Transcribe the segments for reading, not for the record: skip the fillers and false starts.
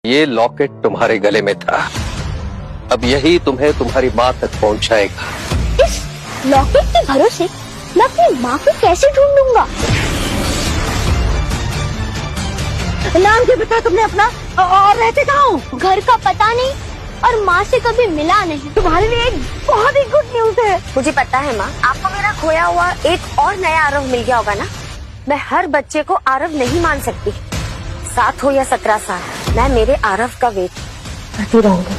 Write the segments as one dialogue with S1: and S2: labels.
S1: ये लॉकेट तुम्हारे गले में था, अब यही तुम्हें तुम्हारी माँ तक पहुँचाएगा।
S2: इस लॉकेट के भरोसे मैं अपनी माँ को कैसे ढूंढूंगा?
S3: नाम क्या बताया तुमने अपना, और रहते कहाँ हो?
S2: घर का पता नहीं और माँ से कभी मिला नहीं।
S3: तुम्हारे लिए एक बहुत ही गुड न्यूज है।
S4: मुझे पता है माँ, आपको मेरा खोया हुआ एक और नया आरव मिल गया होगा ना। मैं हर बच्चे को आरव नहीं मान सकती। 7 हो या 17 साल, मैं मेरे आरव का वेट करती रहूंगी।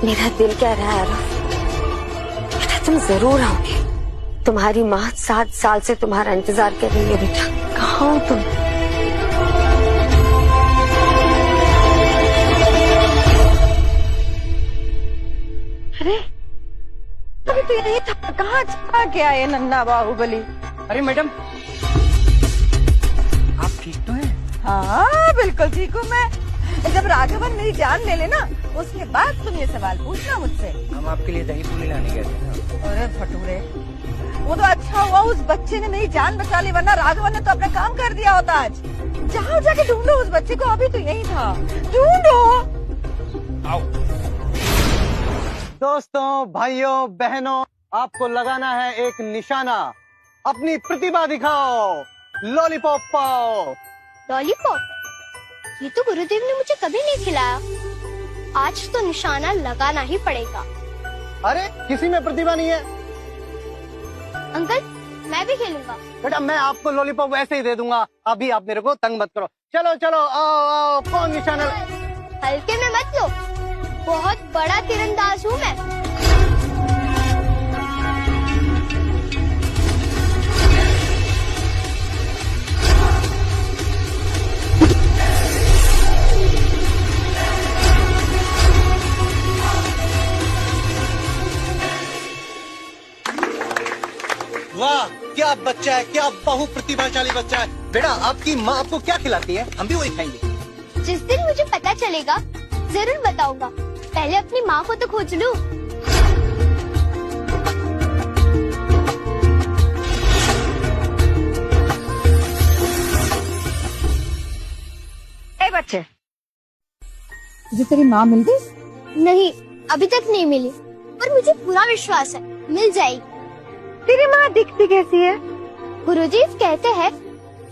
S4: मेरा दिल कह रहा है आरव, बेटा तुम जरूर आओगे। तुम्हारी माँ 7 साल से तुम्हारा इंतजार कर रही है बेटा। कहाँ हो तुम?
S3: अरे अभी तो यही था, कहाँ छा गया ये नन्ना बाहुबली?
S5: अरे मैडम, आप ठीक तो हैं?
S3: हाँ बिल्कुल ठीक हूँ मैं। जब राघवन मेरी जान ले लेना उसके बाद तुम ये सवाल पूछना मुझसे।
S5: हम आपके लिए दही पूरी लाने गए थे ना।
S3: अरे भटूरे, वो तो अच्छा हुआ उस बच्चे ने मेरी जान बचा ली, वरना राघवन ने तो अपना काम कर दिया होता आज। जाओ जाके ढूंढो उस बच्चे को, अभी तो यही था, ढूंढो।
S5: आओ।
S6: दोस्तों, भाइयों, बहनों, आपको लगाना है एक निशाना। अपनी प्रतिभा दिखाओ, लॉलीपॉप पाओ।
S2: लॉलीपॉप? ये तो गुरुदेव ने मुझे कभी नहीं खिलाया। आज तो निशाना लगाना ही पड़ेगा।
S6: अरे किसी में प्रतिभा नहीं है।
S2: अंकल, मैं भी खेलूंगा।
S6: बेटा मैं आपको लॉलीपॉप वैसे ही दे दूंगा, अभी आप मेरे को तंग मत करो। चलो चलो, आओ आओ, कौन निशाना?
S2: हल्के में मत लो, बहुत बड़ा तीरंदाज हूँ मैं।
S6: वाह, क्या बच्चा है, क्या बहु प्रतिभाशाली बच्चा है। बेटा आपकी माँ आपको क्या खिलाती है? हम भी वही खाएंगे।
S2: जिस दिन मुझे पता चलेगा जरूर बताऊंगा। पहले अपनी माँ को तो खोज लूं।
S3: ए बच्चे, तुझे तेरी माँ मिल गई?
S2: नहीं, अभी तक नहीं मिली, पर मुझे पूरा विश्वास है मिल जाएगी।
S3: तेरी माँ दिखती कैसी है?
S2: गुरुजी कहते हैं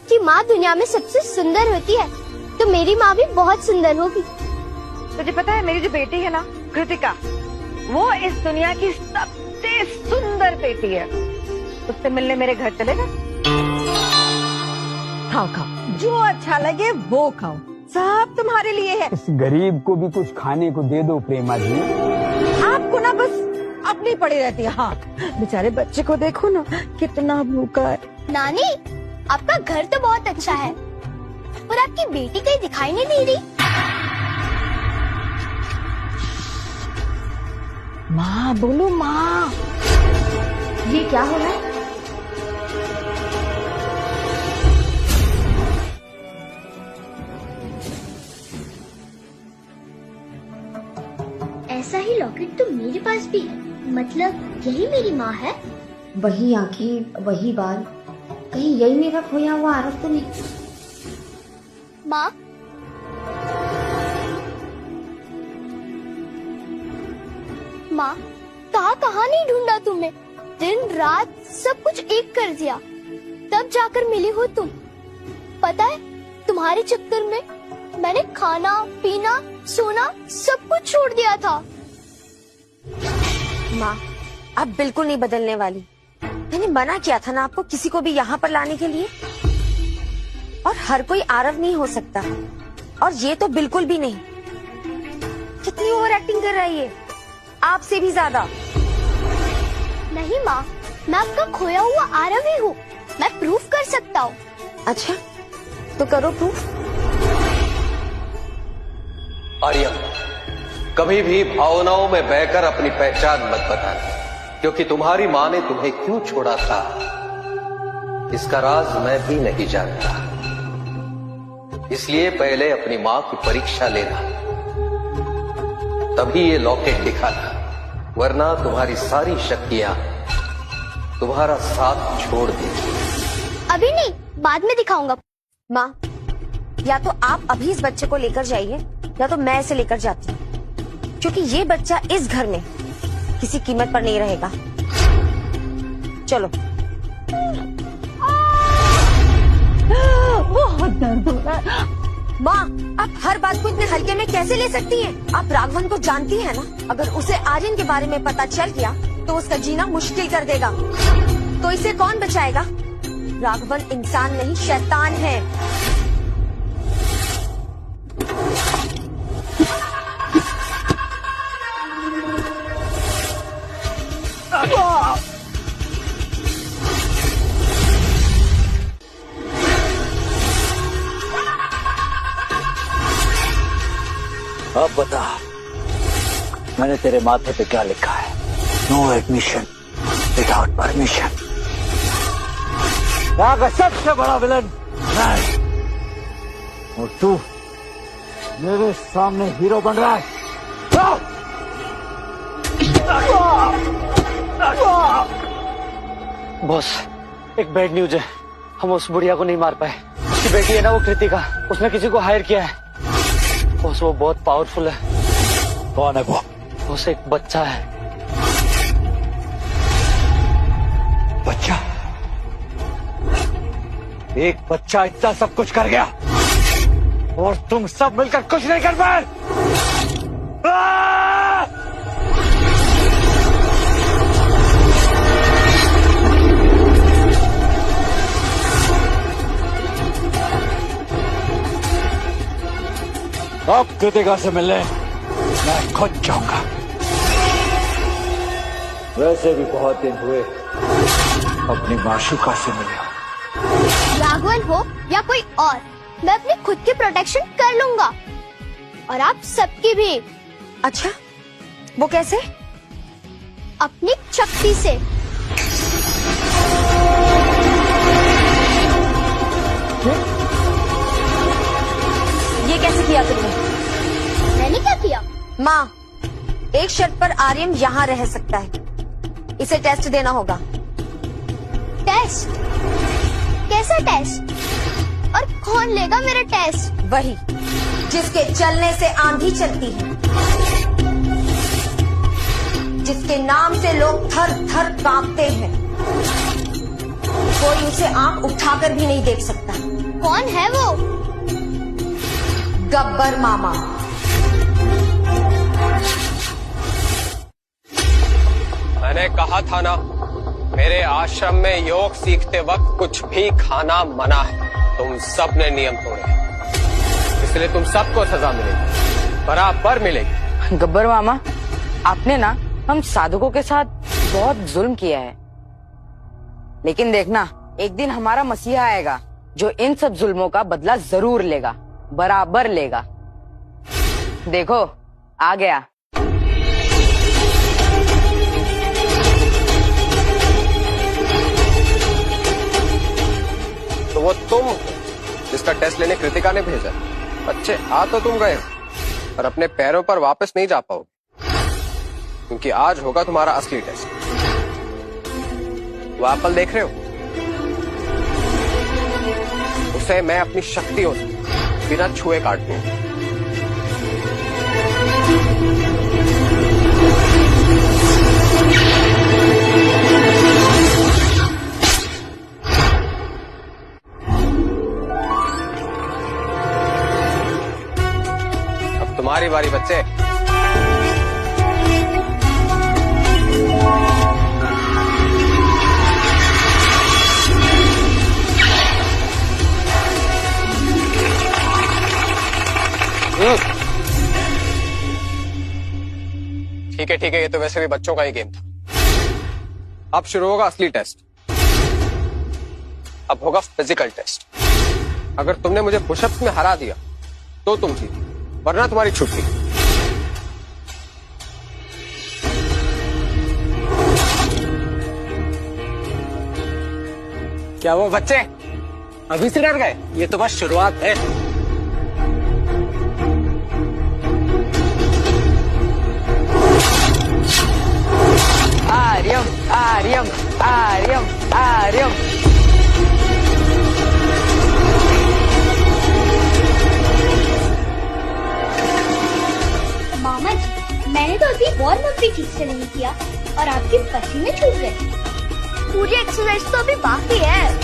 S2: कि माँ दुनिया में सबसे सुंदर होती है, तो मेरी माँ भी बहुत सुंदर होगी।
S3: तुझे पता है मेरी जो बेटी है ना, कृतिका, वो इस दुनिया की सबसे सुंदर बेटी है। उससे मिलने मेरे घर चलेगा? खाओ खाओ, जो अच्छा लगे वो खाओ, सब तुम्हारे लिए है।
S7: इस गरीब को भी कुछ खाने को दे दो प्रेमा जी।
S3: आपको ना बस अपनी पड़ी रहती है। हाँ, बेचारे बच्चे को देखो ना, कितना भूखा है।
S2: नानी, आपका घर तो बहुत अच्छा है, पर आपकी बेटी कहीं दिखाई नहीं दे रही।
S3: माँ बोलो, माँ।
S2: ये क्या हो रहा है? ऐसा ही लॉकेट तो मेरे पास भी है, मतलब यही मेरी माँ है।
S4: वही आंखें, वही बाल, कहीं यही मेरा खोया हुआ आरव तो नहीं?
S2: माँ, माँ, कहाँ नहीं ढूंढा तुम्हें। दिन रात सब कुछ एक कर दिया, तब जाकर मिली हो तुम। पता है, तुम्हारे चक्कर में मैंने खाना पीना सोना सब कुछ छोड़ दिया था।
S4: माँ, आप बिल्कुल नहीं बदलने वाली। मैंने मना किया था ना आपको किसी को भी यहाँ पर लाने के लिए। और हर कोई आरव नहीं हो सकता, और ये तो बिल्कुल भी नहीं। कितनी ओवर एक्टिंग कर रही है, आपसे भी ज्यादा।
S2: नहीं माँ, मैं आपका खोया हुआ आरव ही हूँ, मैं प्रूफ कर सकता हूँ।
S4: अच्छा, तो करो प्रूफ।
S1: आर्या, कभी भी भावनाओं में बहकर अपनी पहचान मत बताना, क्योंकि तुम्हारी माँ ने तुम्हें क्यों छोड़ा था इसका राज मैं भी नहीं जानता। इसलिए पहले अपनी माँ की परीक्षा लेना, तभी ये लॉकेट दिखाना, वरना तुम्हारी सारी शक्तियां तुम्हारा साथ छोड़ देगी।
S2: अभी नहीं, बाद में दिखाऊंगा।
S4: माँ, या तो आप अभी इस बच्चे को लेकर जाइए या तो मैं इसे लेकर जाती हूँ, क्योंकि ये बच्चा इस घर में किसी कीमत पर नहीं रहेगा। चलो।
S3: बहुत दर्द हो रहा है।
S4: माँ, आप हर बात को इतने हल्के में कैसे ले सकती हैं? आप राघवन को जानती हैं ना? अगर उसे आर्यन के बारे में पता चल गया तो उसका जीना मुश्किल कर देगा। तो इसे कौन बचाएगा? राघवन इंसान नहीं, शैतान है।
S8: अब बता, मैंने तेरे माथे पे क्या लिखा है? No admission without permission. यहाँ का सबसे बड़ा विलन मैं, और तू मेरे सामने हीरो बन रहा है।
S6: बॉस, एक बैड न्यूज है। हम उस बुढ़िया को नहीं मार पाए। उसकी बेटी है ना, वो कृतिका, उसने किसी को हायर किया है। बॉस, वो बहुत पावरफुल है।
S8: कौन है वो?
S6: बॉस, एक बच्चा है।
S8: बच्चा? एक बच्चा इतना सब कुछ कर गया और तुम सब मिलकर कुछ नहीं कर पाए। अब कृतिका से मिलने मैं खुद जाऊंगा। वैसे भी बहुत दिन हुए अपनी माशूका से मिले।
S2: राघवन हो या कोई और, मैं अपनी खुद की प्रोटेक्शन कर लूंगा और आप सबकी भी।
S4: अच्छा, वो कैसे?
S2: अपनी शक्ति से।
S4: ये कैसे किया तुमने?
S2: मैंने क्या किया?
S4: माँ, एक शर्त पर आर्यन यहाँ रह सकता है। इसे टेस्ट देना होगा।
S2: टेस्ट? कैसा टेस्ट? और कौन लेगा मेरा टेस्ट?
S4: वही जिसके चलने से आंधी चलती है, जिसके नाम से लोग थर थर कांपते हैं। कोई उसे आंख उठाकर भी नहीं देख सकता।
S2: कौन है वो?
S4: गब्बर मामा।
S1: मैंने कहा था ना, मेरे आश्रम में योग सीखते वक्त कुछ भी खाना मना है। तुम सब ने नियम तोड़े, इसलिए तुम सबको सजा मिलेगी, बराबर मिलेगी।
S9: गब्बर मामा, आपने ना हम साधुकों के साथ बहुत जुल्म किया है, लेकिन देखना, एक दिन हमारा मसीहा आएगा जो इन सब जुल्मों का बदला जरूर लेगा, बराबर लेगा। देखो, आ गया।
S1: तो वो तुम हो जिसका टेस्ट लेने कृतिका ने भेजा। बच्चे, आ तो तुम गए पर अपने पैरों पर वापस नहीं जा पाओगे, क्योंकि आज होगा तुम्हारा असली टेस्ट। वो एप्पल देख रहे हो? उसे मैं अपनी शक्तियों से बिना छुए काट दूंगा। अब तुम्हारी बारी बच्चे। ठीक है, ये तो वैसे भी बच्चों का ही गेम था। अब शुरू होगा असली टेस्ट। अब होगा फिजिकल टेस्ट। अगर तुमने मुझे पुशअप्स में हरा दिया तो तुम जीती, वरना तुम्हारी छुट्टी।
S6: क्या वो बच्चे अभी से डर गए? ये तो बस शुरुआत है।
S9: आर्यम, आर्यम, आर्यम, आर्यम।
S2: वर्कआउट भी ठीक से नहीं किया और आपके पसीने छूट गए। पूरी एक्सरसाइज तो अभी बाकी है।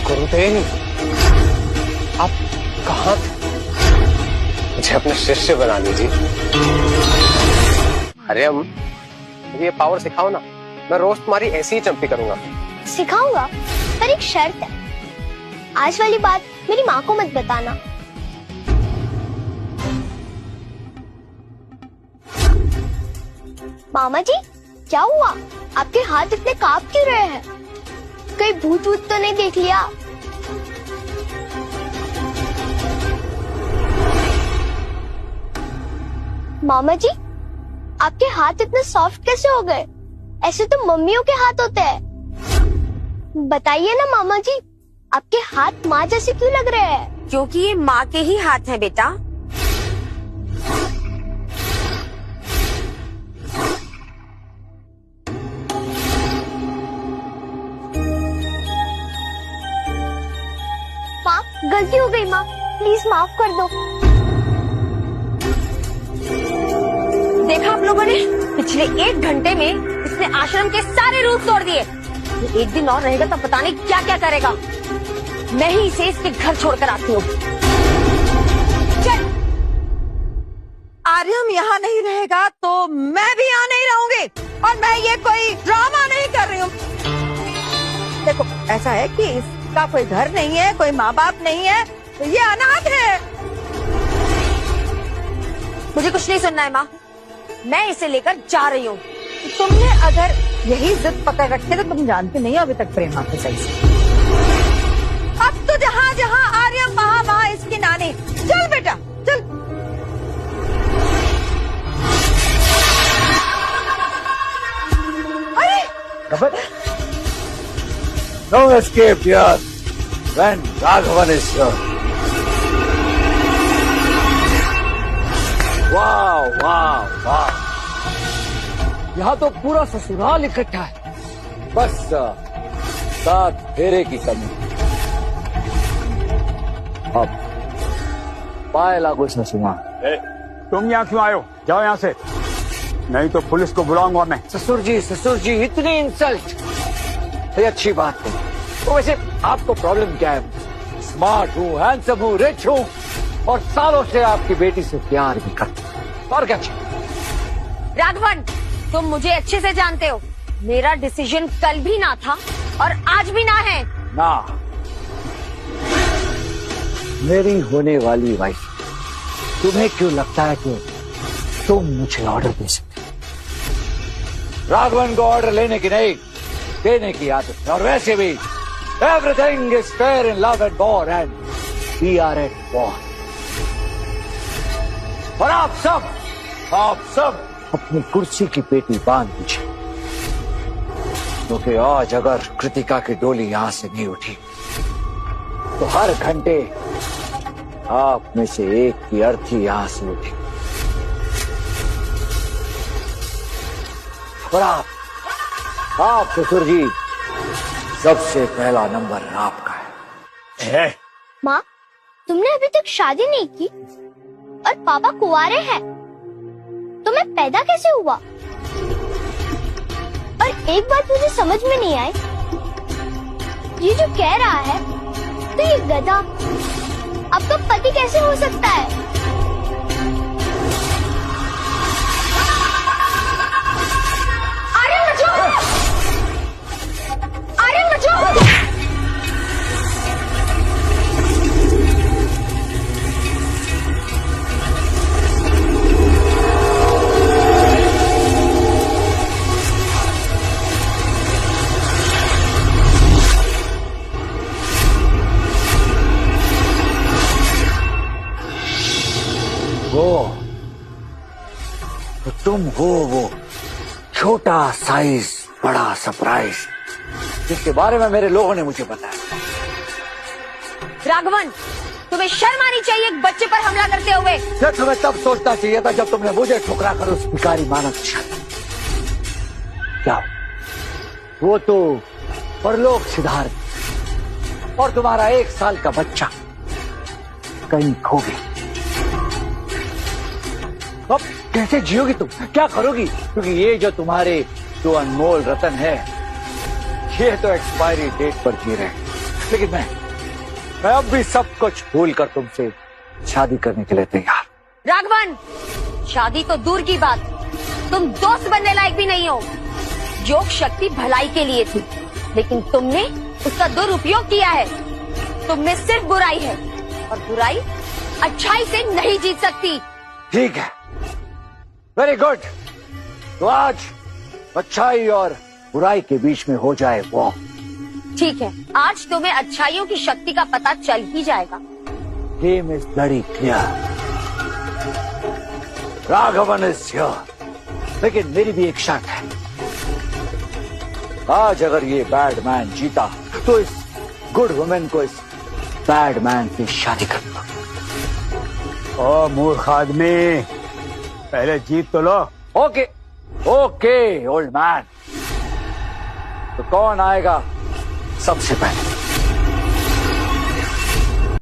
S1: गुरुदेव, आप कहाँ थे? मुझे अपना शिष्य बना लीजिए। अरे हम ये पावर सिखाओ ना, मैं रोज तुम्हारी ऐसी ही चंपी करूंगा।
S2: सिखाऊंगा, पर एक शर्त है। आज वाली बात मेरी माँ को मत बताना। मामा जी, क्या हुआ? आपके हाथ इतने कांप क्यों रहे हैं? कहीं भूत वूत तो नहीं देख लिया? मामा जी, आपके हाथ इतने सॉफ्ट कैसे हो गए? ऐसे तो मम्मियों के हाथ होते हैं। बताइए ना मामा जी, आपके हाथ माँ जैसे क्यों लग रहे हैं?
S4: क्योंकि ये माँ के ही हाथ हैं बेटा।
S2: माँ, गलती हो गई माँ, प्लीज माफ कर दो।
S4: देखा आप लोगों ने, पिछले 1 घंटे में इसने आश्रम के सारे रूल्स तोड़ दिए। ये एक दिन और रहेगा तो पता नहीं क्या क्या करेगा। मैं ही इसे इसके घर छोड़कर आती हूँ।
S3: चल, आर्यम यहाँ नहीं रहेगा तो मैं भी यहाँ नहीं रहूंगी। और मैं ये कोई ड्रामा नहीं कर रही हूँ। देखो, ऐसा है कि इसका कोई घर नहीं है, कोई माँ बाप नहीं है, तो ये अनाथ है।
S4: मुझे कुछ नहीं सुनना है माँ, मैं इसे लेकर जा रही हूँ।
S3: तुमने अगर यही जिद पकड़ रखी तो तुम जानते नहीं हो अभी तक प्रेमा को सही से। अब तो जहाँ जहाँ आर्यम वहाँ वहाँ इसकी नानी। चल बेटा, चल। अरे
S8: No escape here when Raghavan is here. वाह वाह वाह, यहाँ तो पूरा ससुराल इकट्ठा है। बस 7 फेरे की कमी। अब पाए लागू ससुराल।
S7: तुम यहाँ क्यों आए हो? जाओ यहाँ से, नहीं तो पुलिस को बुलाऊंगा मैं।
S8: ससुर जी इतनी इंसल्ट, ये अच्छी बात नहीं। तो वैसे आपको प्रॉब्लम क्या है? स्मार्ट हूँ, हैंडसम हूँ, रिच हूँ और सालों से आपकी बेटी से प्यार भी करता हूँ। और क्या चाहिए?
S4: राघवन, तुम मुझे अच्छे से जानते हो, मेरा डिसीजन कल भी ना था और आज भी ना है।
S8: ना, मेरी होने वाली वाइफ, तुम्हें क्यों लगता है कि तुम मुझे ऑर्डर दे सकते? राघवन को ऑर्डर लेने की नहीं, देने की आदत है। और वैसे भी everything is fair in love and war and we are at war. और आप सब अपनी कुर्सी की पेटी बांध दीजिए, क्योंकि आज अगर कृतिका की डोली यहां से नहीं उठी तो हर घंटे आप में से एक की अर्थी यहां से उठी। और आप ससुर जी, सबसे पहला नंबर आपका है।
S2: माँ, तुमने अभी तक शादी नहीं की और पापा कुंवारे हैं, तुम्हें पैदा कैसे हुआ? और एक बात मुझे समझ में नहीं आई, ये जो कह रहा है, तो ये गधा आपका पति कैसे हो सकता है?
S8: तो तुम हो वो छोटा साइज बड़ा सरप्राइज जिसके बारे में मेरे लोगों ने मुझे बताया।
S4: राघवन, तुम्हें शर्म आनी चाहिए एक बच्चे पर हमला करते हुए।
S8: ये तुम्हें तब सोचना चाहिए था जब तुमने मुझे ठुकरा कर उस भिखारी मानव क्या वो तो परलोक सिद्धार्थ और तुम्हारा 1 साल का बच्चा कहीं खो गया। अब कैसे जियोगी तुम, क्या करोगी? क्योंकि ये जो तुम्हारे जो अनमोल रतन है, ये तो एक्सपायरी डेट पर जी रहे हैं। लेकिन मैं अब भी सब कुछ भूल कर तुमसे शादी करने के लिए तैयार।
S4: राघवन, शादी तो दूर की बात, तुम दोस्त बनने लायक भी नहीं हो। योग शक्ति भलाई के लिए थी, लेकिन तुमने उसका दुरुपयोग किया है। तुम में सिर्फ बुराई है, और बुराई अच्छाई से नहीं जीत सकती।
S8: ठीक है, वेरी गुड। तो आज अच्छाई और बुराई के बीच में हो जाए वो।
S4: ठीक है, आज तुम्हें अच्छाइयों की शक्ति का पता चल ही जाएगा।
S8: Game is very clear, Raghavan is here. लेकिन मेरी भी एक शर्त है, आज अगर ये बैड मैन जीता तो इस गुड वुमेन को इस बैड मैन से शादी करना।
S7: ओ मूर्ख आदमी, पहले जीत तो लो।
S8: ओके ओके ओल्ड मैन, तो कौन आएगा सबसे पहले?